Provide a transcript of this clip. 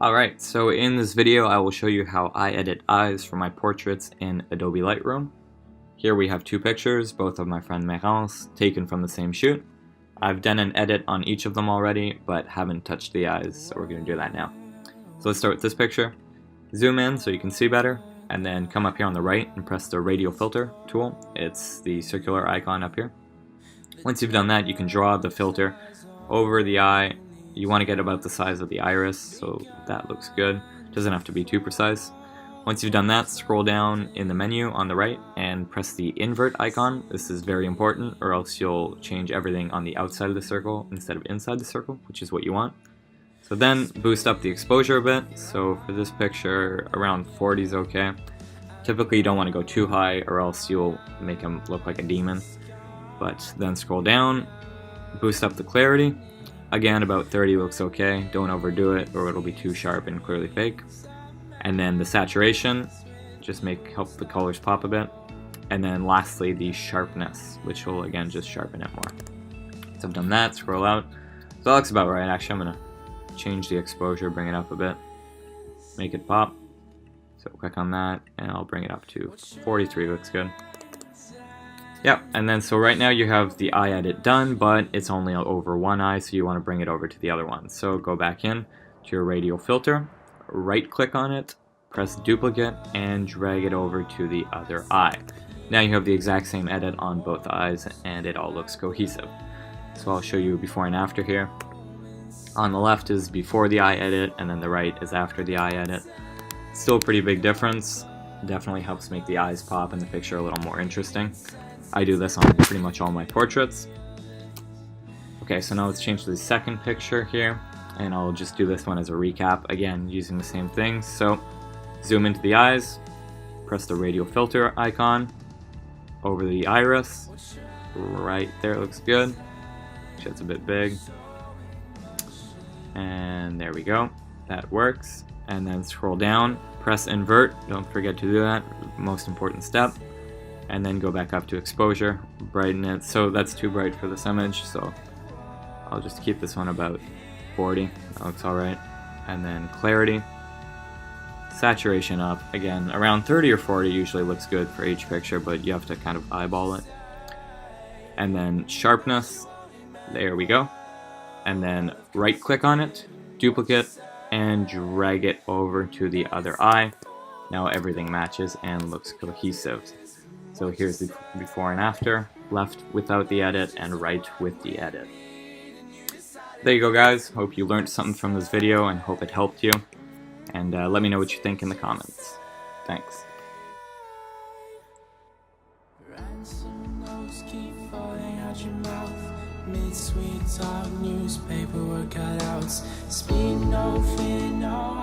Alright, so in this video I will show you how I edit eyes for my portraits in Adobe Lightroom. Here we have two pictures, both of my friend Mayrance, taken from the same shoot. I've done an edit on each of them already, but haven't touched the eyes, so we're going to do that now. So let's start with this picture. Zoom in so you can see better, and then come up here on the right and press the radial filter tool. It's the circular icon up here. Once you've done that, you can draw the filter over the eye. You want to get about the size of the iris, so that looks good. Doesn't have to be too precise. Once you've done that, scroll down in the menu on the right and press the invert icon. This is very important, or else you'll change everything on the outside of the circle instead of inside the circle, which is what you want. So then boost up the exposure a bit. So for this picture, around 40 is okay. Typically you don't want to go too high, or else you'll make him look like a demon. But then scroll down, boost up the clarity. Again, about 30 looks okay. Don't overdo it or it'll be too sharp and clearly fake. And then the saturation, just help the colors pop a bit. And then lastly, the sharpness, which will again just sharpen it more. So I've done that, scroll out. So that looks about right. Actually, I'm gonna change the exposure, bring it up a bit, make it pop. So click on that and I'll bring it up to 43, looks good. Yep, and then so right now you have the eye edit done, but it's only over one eye, so you want to bring it over to the other one. So go back in to your radial filter, right click on it, press duplicate, and drag it over to the other eye. Now you have the exact same edit on both eyes, and it all looks cohesive. So I'll show you before and after here. On the left is before the eye edit, and then the right is after the eye edit. Still a pretty big difference. Definitely helps make the eyes pop and the picture a little more interesting. I do this on pretty much all my portraits. Okay, so now let's change to the second picture here, and I'll just do this one as a recap, again using the same thing. So zoom into the eyes, press the radial filter icon over the iris, right there, looks good. Actually, it's a bit big, and there we go, that works. And then scroll down, press invert, don't forget to do that, most important step. And then go back up to exposure, brighten it. So that's too bright for this image, so I'll just keep this one about 40. That looks alright. And then clarity, saturation up. Again, around 30 or 40 usually looks good for each picture, but you have to kind of eyeball it. And then sharpness, there we go. And then right click on it, duplicate, and drag it over to the other eye. Now everything matches and looks cohesive. So here's the before and after, left without the edit and right with the edit. There you go, guys. Hope you learned something from this video and hope it helped you. And let me know what you think in the comments. Thanks. Mid-sweet talk, newspaper cutouts. Speak no fear, no